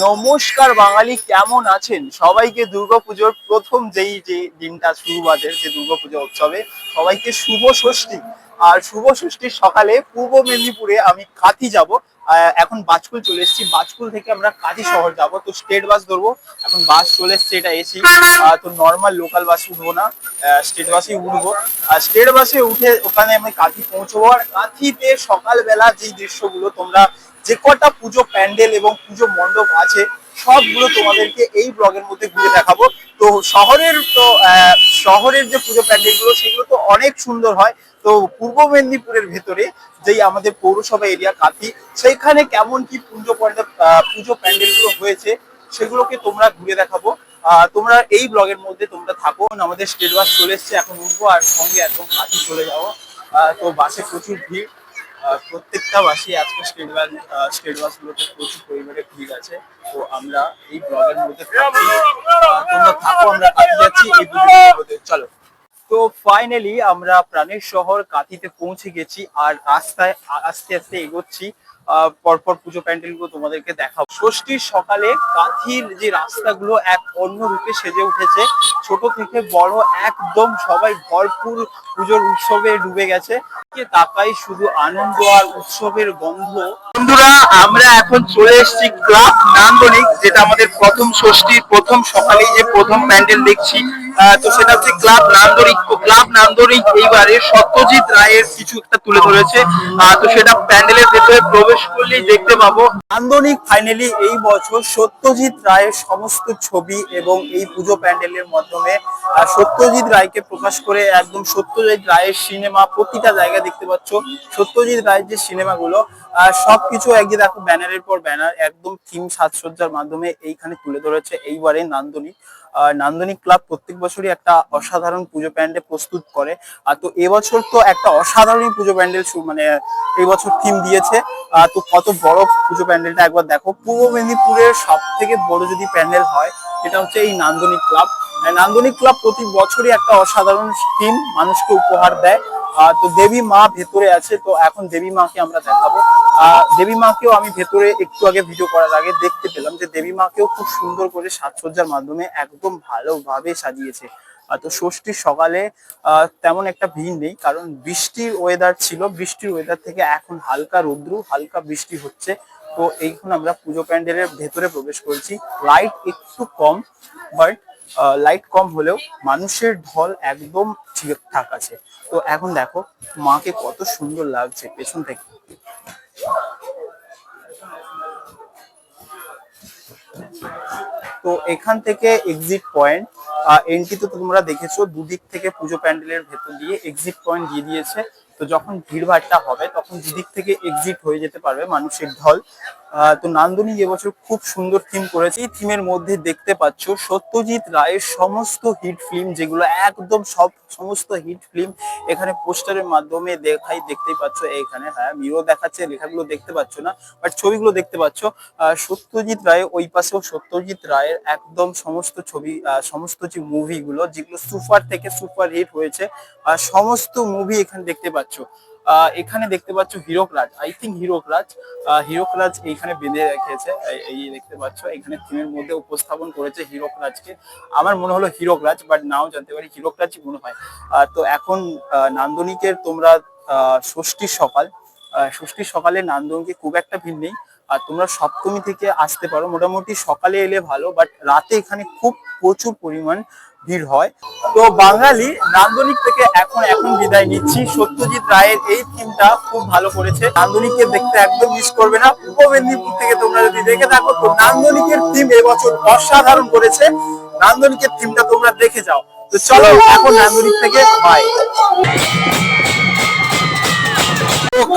নমস্কার বাঙালি, কেমন আছেন? সবাইকে দুর্গাপুজোর প্রথম যে দিনটা শুরু বাজে, যে দুর্গাপুজো উৎসবে সবাইকে শুভ ষষ্ঠী। আর শুভ ষষ্ঠীর সকালে পূর্ব মেদিনীপুরে আমি কাঁথি যাব। এখন বাজকুল চলে এসেছি, বাজকুল থেকে আমরা কাঁথি শহর যাব। তো স্টেট বাস ধরবো, এখন বাস চলে এসছে, এটা এসি। তো নর্মাল লোকাল বাসে উঠবো না, স্টেট বাসেই উঠবো। আর স্টেট বাসে উঠে ওখানে আমি কাঁথি পৌঁছবো। আর কাঁথিতে সকালবেলা যে দৃশ্যগুলো, তোমরা যে কটা পুজো প্যান্ডেল এবং পুজো মণ্ডপ আছে সবগুলো তোমাদেরকে এই ব্লগের মধ্যে ঘুরে দেখাবো। তো শহরের যে পুজো প্যান্ডেল গুলো সেগুলো তো অনেক সুন্দর হয়। তো পূর্ব মেদিনীপুরের ভেতরে যেই আমাদের পৌরসভা এরিয়া কাঁথি, সেইখানে কেমন কি পুজো প্যান্ডেল গুলো হয়েছে সেগুলোকে তোমরা ঘুরে দেখাবো। তোমরা এই ব্লগের মধ্যে তোমরা থাকো। আমাদের স্টেট বাস চলে এসছে, এখন উঠবো আর সঙ্গে একদম কাঁথি চলে যাবো। তো বাসে প্রচুর ভিড়, প্রত্যেকটা বাসে আজকে স্টেট বাসগুলোতে প্রচুর পরিমাণে ভিড় আছে। তো আমরা এই ব্লগের মধ্যে তোমরা থাকো, আমরা কাঁথি যাচ্ছি এই ভিডিওর মধ্যে, চলো। তো ফাইনালি আমরা প্রাণের শহর কাঁথিতে পৌঁছে গেছি, আর রাস্তায় আস্তে আস্তে এগোচ্ছি। পরপর পুজো প্যান্ডেল গুলো তোমাদেরকে দেখাবো। ষষ্ঠীর সকালে কাঁথির যে রাস্তাগুলো এক অন্য রূপে সেজে উঠেছে। ছোট থেকে বড় একদম সবাই ভরপুর পুজোর উৎসবে ডুবে গেছে। তাকাই শুধু আনন্দ আর উৎসবের গন্ধ। বন্ধুরা, আমরা এখন চলে এসেছি ক্লাব নান্দনিক, যেটা আমাদের প্রথম ষষ্ঠীর প্রথম সকালেই যে প্রথম প্যান্ডেল দেখছি। তো সেটা হচ্ছে ক্লাব নান্দনিক। তো ক্লাব নান্দনিক এইবারে সত্যজিৎ রায়ের কিছু একটা তুলে ধরেছে। তো সেটা প্যান্ডেলের ভেতরে প্রবেশ করলেই দেখতে পাবো। নান্দনিক ফাইনালি এই বছর সত্যজিৎ রায়ের সমস্ত ছবি এবং এই পুজো প্যান্ডেলের মাধ্যমে সত্যজিৎ রায়কে প্রকাশ করে একদম সত্যজিৎ রায়ের সিনেমা প্রতিটা জায়গায় দেখতে পাচ্ছ। সত্যজিৎ রায়ের যে সিনেমাগুলো সবকিছু একদিকে দেখো, ব্যানারের পর ব্যানার, একদম থিম সাজসজ্জার মাধ্যমে এইখানে তুলে ধরেছে এইবারে নান্দনিক। নান্দনিক ক্লাব প্রত্যেক বছরই একটা অসাধারণ পুজো প্যান্ডেল প্রস্তুত করে। আর তো এবছর তো একটা অসাধারণ পুজো প্যান্ডেল মানে এই বছর থিম দিয়েছে। তো কত বড় পুজো প্যান্ডেলটা একবার দেখো। পূর্ব মেদিনীপুরের সব থেকে বড় যদি প্যান্ডেল হয় সেটা হচ্ছে এই নান্দনিক ক্লাব। নান্দনিক ক্লাব প্রতি বছরই একটা অসাধারণ থিম মানুষকে উপহার দেয়। তো দেবী মা ভেতরে আছে, তো এখন দেবী মাকে আমরা দেখাবো। দেবী মাকেও আমি ভেতরে একটু আগে ভিডিও করার আগে দেখতে পেলাম যে দেবী মাকেও খুব সুন্দর করে সাজসজ্জার মাধ্যমে একদম ভালোভাবে সাজিয়েছে। তো ষষ্ঠীর সকালে তেমন একটা ভিড় নেই, কারণ বৃষ্টির ওয়েদার ছিল। বৃষ্টির ওয়েদার থেকে এখন হালকা রৌদ্র, হালকা বৃষ্টি হচ্ছে। তো এইখানে আমরা পুজো প্যান্ডেলের ভেতরে প্রবেশ করছি। লাইট একটু কম, বাট লাইট কম হলেও মানুষের ঢল একদম ঠিকঠাক আছে। তো এখন দেখো মাকে কত সুন্দর লাগছে পেছন থেকে। তো এখান থেকে এক্সিট পয়েন্ট, এন্ট্রি তো তোমরা দেখেছো, দুদিক থেকে পুজো প্যান্ডেলের ভেতর দিয়ে এক্সিট পয়েন্ট দিয়ে দিয়েছে। তো যখন ভিড়ভাড়টা হবে তখন দুদিক থেকে এক্সিট হয়ে যেতে পারবে মানুষের ঢল। তো নান্দনিক এবছর খুব সুন্দর থিম করেছে। এই থিমের মধ্যে দেখতে পাচ্ছ সত্যজিৎ রায়ের সমস্ত হিট ফিল্ম, যেগুলো একদম সমস্ত হিট ফিল্ম এখানে পোস্টারের মাধ্যমে দেখতেই পাচ্ছ। এখানে হ্যাঁ মিরো দেখাচ্ছে, লেখাগুলো দেখতে পাচ্ছ না, বাট ছবিগুলো দেখতে পাচ্ছ। সত্যজিৎ রায়, ওই পাশেও সত্যজিৎ রায়ের একদম সমস্ত ছবি, সমস্ত যে মুভিগুলো যেগুলো সুপার থেকে সুপার হিট হয়েছে, সমস্ত মুভি এখানে দেখতে পাচ্ছ। এখানে দেখতে পাচ্ছ হীরক রাজ, আই থিঙ্ক হীরক রাজ এইখানে বেঁধে রেখেছে। এই দেখতে পাচ্ছ এখানে থিমের মধ্যে উপস্থাপন করেছে হীরক রাজকে। আমার মনে হলো হীরক রাজ, বাট নাও জানতে পারি হীরক রাজই মনে হয়। তো এখন নান্দনিকের তোমরা ষষ্ঠীর সকালে নান্দনিকে খুব একটা ভিড় নেই। আর তোমরা সপ্তমী থেকে আসতে পারো, মোটামুটি সকালে এলে ভালো, বাট রাতে এখানে খুব প্রচুর পরিমাণ ভিড় হয়। তো বাঙালি নান্দনিক থেকে এখন বিদায় নিচ্ছি। সত্যজিৎ রায়ের এই থিমটা খুব ভালো করেছে, নান্দনিককে দেখতে একদম মিস করবে না। পূর্ব মেদিনীপুর থেকে তোমরা যদি দেখে থাকো, তো নান্দনিকের থিম এবছর অসাধারণ করেছে। নান্দনিকের থিমটা তোমরা দেখে যাও। তো চলো এখন নান্দনিক থেকে বাই।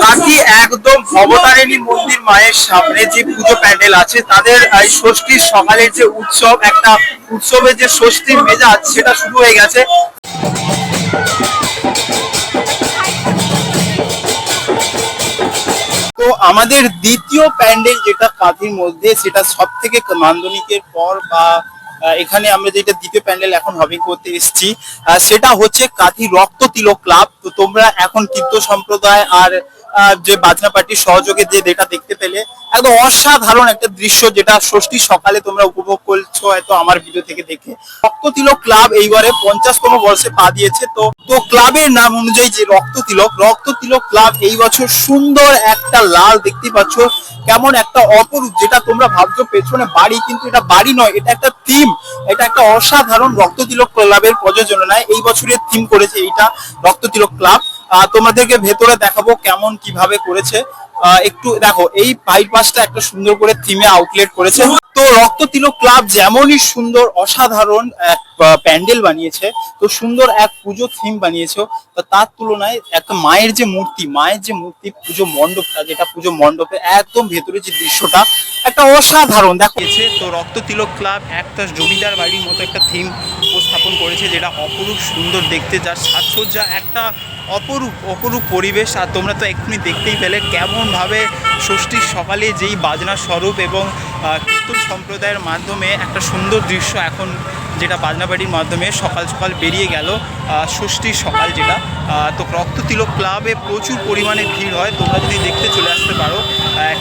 কাঁথি একদম ভবতারিণী মন্দির মায়ের সামনে যে পুজো প্যান্ডেল আছে, তাদের এই ষষ্ঠীর সকালের যে উৎসব, একটা উৎসবের যে ষষ্ঠীর মেজাজ সেটা শুরু হয়ে গেছে। তো আমাদের দ্বিতীয় প্যান্ডেল যেটা কাঁথির মধ্যে, সেটা সব থেকে নান্দনিকের পর বা এখানে আমরা যেটা দ্বিতীয় প্যান্ডেল এখন হবিং করতে এসেছি, সেটা হচ্ছে কাঁথি রক্ত তিলক ক্লাব। তো তোমরা এখন তীর্থ সম্প্রদায় আর যে বাজনা পার্টির সহযোগে যে যেটা দেখতে পেলে একদম অসাধারণ একটা দৃশ্য, যেটা ষষ্ঠী সকালে তোমরা উপভোগ করছো হয়তো আমার ভিডিও থেকে দেখে। রক্ততিলক ক্লাব এইবারে 50তম বর্ষে পা দিয়েছে। তো তো ক্লাবের নাম অনুযায়ী যে রক্ততিলক ক্লাব এই বছর সুন্দর একটা লাল দেখতে পাচ্ছ, কেমন একটা অপরূপ, যেটা তোমরা ভাবছো পেছনে বাড়ি, কিন্তু এটা বাড়ি নয়, এটা একটা থিম। এটা একটা অসাধারণ রক্ততিলক ক্লাবের প্রযোজনায় এই বছরের থিম করেছে এইটা রক্ততিলক ক্লাব। তোমাদেরকে ভেতরে দেখাবো কেমন কিভাবে করেছে। একটু দেখো, এই বাইপাসটা একটা সুন্দর করে থিমে আউটলেট করেছে। তো রক্ততিলক ক্লাব যেমনই সুন্দর অসাধারণ এক প্যান্ডেল বানিয়েছে, তো সুন্দর এক পুজো থিম বানিয়েছে, তো তার তুলনায় একটা মায়ের যে মূর্তি পুজো মণ্ডপটা, যেটা পুজো মণ্ডপে একদম ভেতরে যে দৃশ্যটা একটা অসাধারণ দেখো। তো রক্ততিলক ক্লাব একটা জমিদার বাড়ির মতো একটা থিম উপস্থাপন করেছে, যেটা অপরূপ সুন্দর দেখতে, যার সাজসজ্জা একটা অপরূপ পরিবেশ। আর তোমরা তো এক্ষুনি দেখতেই পেলে কেমন ভাবে ষষ্ঠীর সকালে যেই বাজনা স্বরূপ এবং কীর্তন সম্প্রদায়ের মাধ্যমে একটা সুন্দর দৃশ্য এখন যেটা বাজনা বাড়ির মাধ্যমে সকাল সকাল বেরিয়ে গেল ষষ্ঠীর সকাল যেটা। তো রক্ততিলক ক্লাবে প্রচুর পরিমাণে ভিড় হয়, তোমরা যদি দেখতে চলে আসতে পারো।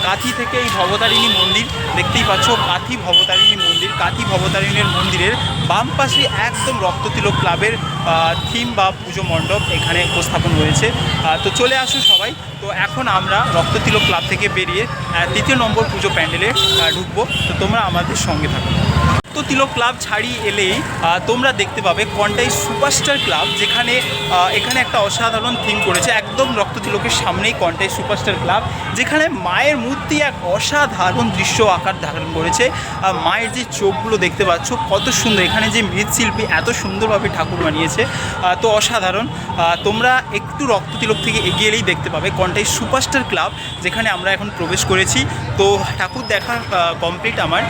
কাঁথি থেকে এই ভবতারিণী মন্দির দেখতেই পাচ্ছ, কাঁথি ভবতারিণীর মন্দিরের বাম পাশে একদম রক্ততিলক ক্লাবের থিম বা পুজো মণ্ডপ এখানে উপস্থাপন হয়েছে। তো চলে আসো সবাই। তো এখন আমরা রক্ততিলক ক্লাব থেকে বেরিয়ে 2য় নম্বর পুজো প্যান্ডেলে ঢুকবো। তো তোমরা আমাদের সঙ্গে থাকো। রক্ততিলক ক্লাব ছাড়িয়ে এলেই তোমরা দেখতে পাবে কন্টাই সুপারস্টার ক্লাব, যেখানে এখানে একটা অসাধারণ থিম করেছে একদম রক্ততিলকের সামনেই কন্টাই সুপারস্টার ক্লাব, যেখানে মায়ের মূর্তি এক অসাধারণ দৃশ্য আকার ধারণ করেছে। মায়ের যে চোখগুলো দেখতে পাচ্ছ কত সুন্দর, এখানে যে মৃৎশিল্পী এত সুন্দরভাবে ঠাকুর বানিয়েছে, তো অসাধারণ। তোমরা একটু রক্ততিলক থেকে এগিয়ে এলেই দেখতে পাবে কন্টাই সুপারস্টার ক্লাব, যেখানে আমরা এখন প্রবেশ করেছি। তো ঠাকুর দেখা কমপ্লিট আমার,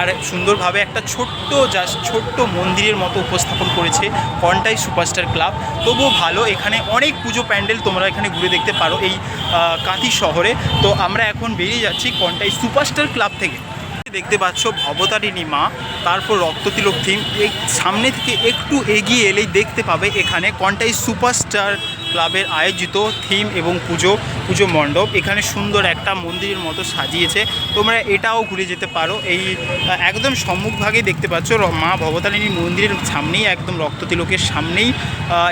আর সুন্দরভাবে একটা ছোট্ট মন্দিরের মতো উপস্থাপন করেছে কন্টাই সুপারস্টার ক্লাব। তবুও ভালো, এখানে অনেক পুজো প্যান্ডেল তোমরা এখানে ঘুরে দেখতে পারো এই কাঁথি শহরে। তো আমরা এখন বেরিয়ে যাচ্ছি কন্টাই সুপারস্টার ক্লাব থেকে। দেখতে পাচ্ছ ভবতারিণী মা, তারপর রক্ততিলক থিম। এই সামনে থেকে একটু এগিয়ে এলেই দেখতে পাবে এখানে কন্টাই সুপারস্টার ক্লাবের আয়োজিত থিম এবং পুজো মণ্ডপ। এখানে সুন্দর একটা মন্দিরের মতো সাজিয়েছে, তোমরা এটাও ঘুরে যেতে পারো। এই একদম সম্মুখভাগে দেখতে পাচ্ছ মা ভবতারিণী মন্দিরের সামনেই, একদম রক্ততিলকের সামনেই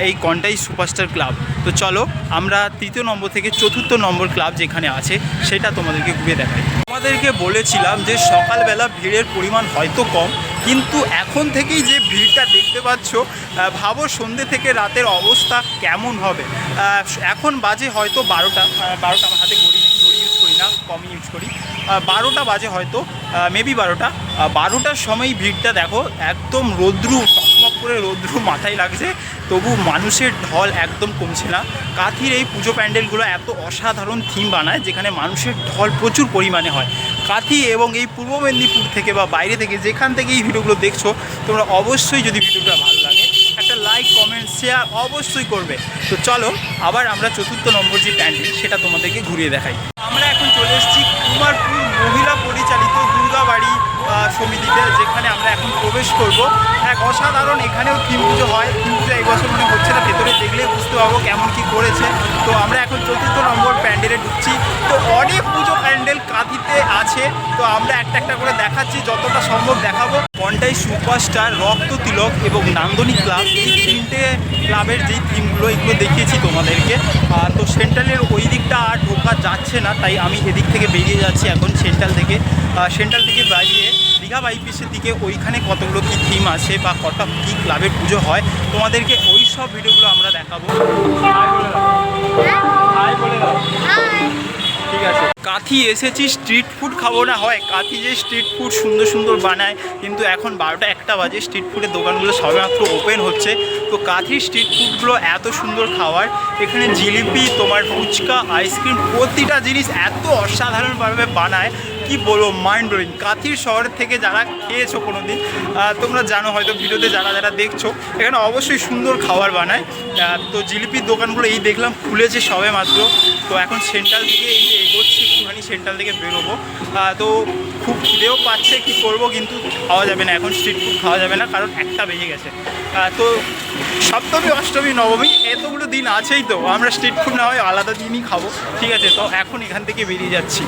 এই কন্টাই সুপারস্টার ক্লাব। তো চলো আমরা 3য় নম্বর থেকে 4র্থ নম্বর ক্লাব যেখানে আছে সেটা তোমাদেরকে ঘুরে দেখাই। আমাদেরকে বলেছিলাম যে সকালবেলা ভিড়ের পরিমাণ হয়তো কম, কিন্তু এখন থেকেই যে ভিড়টা দেখতে পাচ্ছ, ভাবো সন্ধ্যে থেকে রাতের অবস্থা কেমন হবে। এখন বাজে হয়তো 12টা আমার হাতে ঘড়ি ইউজ করি না, কমই ইউজ করি। 12টা বাজে হয়তো, মেবি 12টার সময় ভিড়টা দেখো, একদম রৌদ্রু টকমক করে রৌদ্রু মাথায় লাগছে, তবু মানুষের ঢল একদম কমছে না। কাঁথির এই পুজো প্যান্ডেলগুলো এত অসাধারণ থিম বানায়, যেখানে মানুষের ঢল প্রচুর পরিমাণে হয়। কাঁথি এবং এই পূর্ব মেদিনীপুর থেকে বা বাইরে থেকে যেখান থেকে এই ভিডিওগুলো দেখছো, তোমরা অবশ্যই যদি ভিডিওটা ভালো লাগে একটা লাইক কমেন্ট শেয়ার অবশ্যই করবে। তো চলো আবার আমরা 4র্থ নম্বর যে প্যান্ডেল সেটা তোমাদেরকে ঘুরিয়ে দেখাই। আমরা এখন চলে এসেছি কুমারপুর মহিলা পরিচালিত দুর্গাবাড়ি সমিতিতে, যেখানে আমরা এখন প্রবেশ করব। এক অসাধারণ এখানেও থিম পুজো হয়, থিম পুজো এই বছর মনে হচ্ছে না, ভেতরে দেখলেই বুঝতে পারবো কেমন কি করেছে। তো আমরা এখন 4র্থ নম্বর প্যান্ডেলে ঢুকছি। তো অনেক পুজো প্যান্ডেল কাঁথিতে আছে, তো আমরা একটা একটা করে দেখাচ্ছি, যতটা সম্ভব দেখাবো। কন্টাই সুপারস্টার, রক্ততিলক এবং নান্দনিক ক্লাব, এই 3টে ক্লাবের যেই থিমগুলো এগুলো দেখিয়েছি তোমাদেরকে। তো সেন্ট্রালের ওই দিকটা আর ঢোকা যাচ্ছে না, তাই আমি এদিক থেকে বেরিয়ে যাচ্ছি এখন সেন্ট্রাল থেকে বাইরে দীঘা বাইপাসের দিকে। ওইখানে কতগুলো কী থিম আছে বা কটা কী ক্লাবের পুজো হয় তোমাদেরকে ওই সব ভিডিওগুলো আমরা দেখাবো। ঠিক আছে, কাঁথি এসেছি স্ট্রিট ফুড খাবো না হয়, কাঁথি যে স্ট্রিট ফুড সুন্দর সুন্দর বানায়, কিন্তু এখন 12টা 1টা বাজে, স্ট্রিট ফুডের দোকানগুলো সবেমাত্র ওপেন হচ্ছে। তো কাঁথির স্ট্রিট ফুডগুলো এত সুন্দর খাবার, এখানে জিলিপি, তোমার ফুচকা, আইসক্রিম, প্রতিটা জিনিস এত অসাধারণভাবে বানায়, কি বলবো, মাইন্ড ব্লোয়িং। কাঁথির শহর থেকে যারা খেয়েছো কোনো দিন, তোমরা জানো হয়তো ভিডিওতে যারা দেখছো, এখানে অবশ্যই সুন্দর খাবার বানায়। তো জিলিপির দোকানগুলো এই দেখলাম খুলেছে সবে মাত্র। তো এখন সেন্ট্রাল দিকে এই যে এগোচ্ছি একটুখানি সেন্ট্রাল থেকে বেরোবো। তো খুব খিদেও পাচ্ছে, কি করব, কিন্তু খাওয়া যাবে না এখন, স্ট্রিট ফুড খাওয়া যাবে না, কারণ 1টা বেজে গেছে। তো সপ্তমী অষ্টমী নবমী এতগুলো দিন আছেই, তো আমরা স্ট্রিট ফুড না হয় আলাদা দিনই খাবো, ঠিক আছে? তো এখন এখান থেকে বেরিয়ে যাচ্ছি।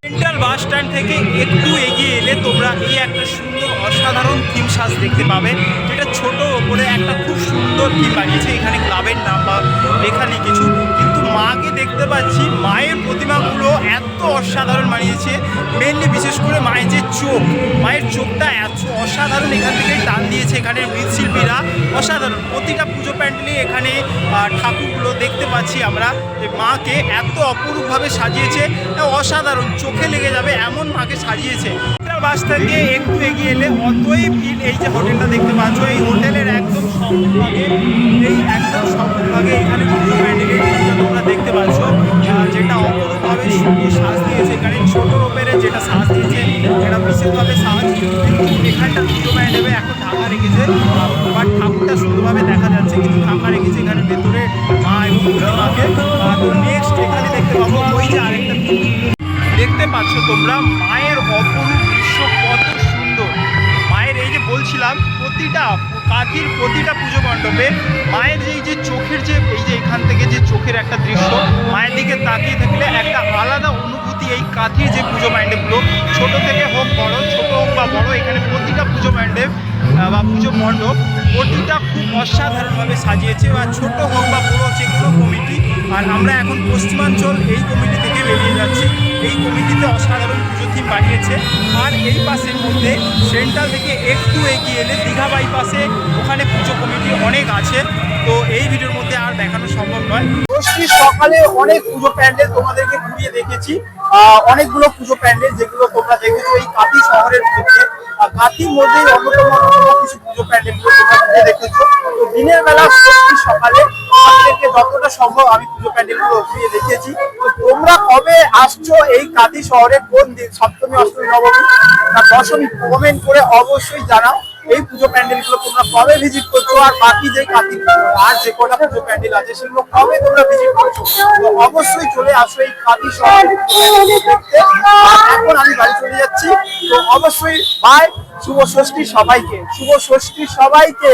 সেন্ট্রাল বাস স্ট্যান্ড থেকে একটু এগিয়ে এলে তোমরা এই একটা সুন্দর অসাধারণ থিম সাজ দেখতে পাবে, যেটা ছোট ওপরে একটা খুব সুন্দর থিম বানিয়েছে। এখানে ক্লাবের নাম বা এখানে কিছু, কিন্তু মাকে দেখতে পাচ্ছি, মায়ের প্রতিমাগুলো এত অসাধারণ বানিয়েছে। মেনলি বিশেষ করে মায়ের যে চোখ, মায়ের চোখটা এত অসাধারণ, এখান থেকে টান দিয়েছে এখানে মৃৎশিল্পীরা, অসাধারণ। প্রতিটা পুজো প্যান্ডেলে এখানে ঠাকুরগুলো দেখতে পাচ্ছি আমরা, মাকে এত অপরূপভাবে সাজিয়েছে, অসাধারণ, চোখে লেগে যাবে এমন মাকে সাজিয়েছে। বাস থেকে একটু এগিয়ে এলে অতই ভিড়। এই যে হোটেলটা দেখতে পাচ্ছ, এই হোটেলের একদম সম্মুখভাগে, এখানে পুজো প্যান্ডেলের থিমটা তোমরা দেখতে পাচ্ছ, যেটা অপরূপভাবে সুন্দর সাজ দিয়েছে। এখানে ছোট রূপের যেটা সাজ দিয়েছে, এটা বিশেষভাবে সাজ, কিন্তু এখানটা পুজো প্যান্ডেলে এখন ঢাকা রেখেছে, বাট ঠাকুরটা সুন্দরভাবে দেখা যাচ্ছে, কিন্তু ঢাকা রেখেছে এখানে ভেতরে মা এবং প্রতিমাকে। তো নেক্সট এখানে দেখতে পাবো ওই যে আরেকটা দেখতে পাচ্ছ তোমরা, মায়ের অপরূপ দৃশ্য, কত সুন্দর। মায়ের এই যে বলছিলাম, প্রতিটা কাঠির প্রতিটা পুজো মণ্ডপে মায়ের যে চোখের যে এই যে এখান থেকে যে চোখের একটা দৃশ্য, মায়ের দিকে তাকিয়ে থাকলে একটা আলাদা অনুভূতি। এই কাঠির যে পুজো মণ্ডপগুলো, ছোট থেকে হোক বড়, ছোট হোক বা বড়, এখানে প্রতিটা পুজো মণ্ডপ বা পুজো মণ্ডপ প্রতিটা খুব অসাধারণভাবে সাজিয়েছে, বা ছোট হোক বা বড় যে কোনো কমিটি। আর আমরা এখন পশ্চিমাঞ্চল এই কমিটি থেকে বেরিয়ে যাচ্ছি। এই কমিটিতে অসাধারণ পুজো থিম বানিয়েছে। আর এই পাশের মধ্যে সেন্ট্রাল থেকে একটু এগিয়ে এলে দীঘা বাইপাসে, ওখানে পুজো কমিটি অনেক আছে। তো এই ভিডিওর মধ্যে আর দেখানো সম্ভব নয়। ষষ্ঠীর সকালে অনেক পুজো প্যান্ডেল তোমাদেরকে ঘুরিয়ে দেখেছি, অনেকগুলো পুজো প্যান্ডেল যেগুলো তোমরা দেখেছো এই কাঁথি শহরের মধ্যে। কাঁথির মধ্যে অন্যতম কিছু পুজো প্যান্ডেলগুলো তোমরা ঘুরে দেখেছো। তো দিনের বেলা ষষ্ঠীর সকালে আপনাদেরকে যতটা সম্ভব আমি পুজো প্যান্ডেলগুলো ঘুরিয়ে দেখিয়েছি। তো তোমরা কবে আসছো এই কাঁথি শহরে, কোন দিন, সপ্তমী, অষ্টমী, নবমী না দশমী, কমেন্ট করে অবশ্যই জানাও। এই পুজো প্যান্ডেলগুলো তোমরা কবে ভিজিট করছো, আর বাকি যে কাঁথি আর যে কটা পুজো প্যান্ডেল আছে সেগুলো কবে তোমরা ভিজিট করছো। তো অবশ্যই চলে আসো এই কাঁথি শহরে দেখতে। এখন আমি বাড়ি চলে যাচ্ছি। তো অবশ্যই বাই, শুভ ষষ্ঠী সবাইকে, শুভ ষষ্ঠী সবাইকে।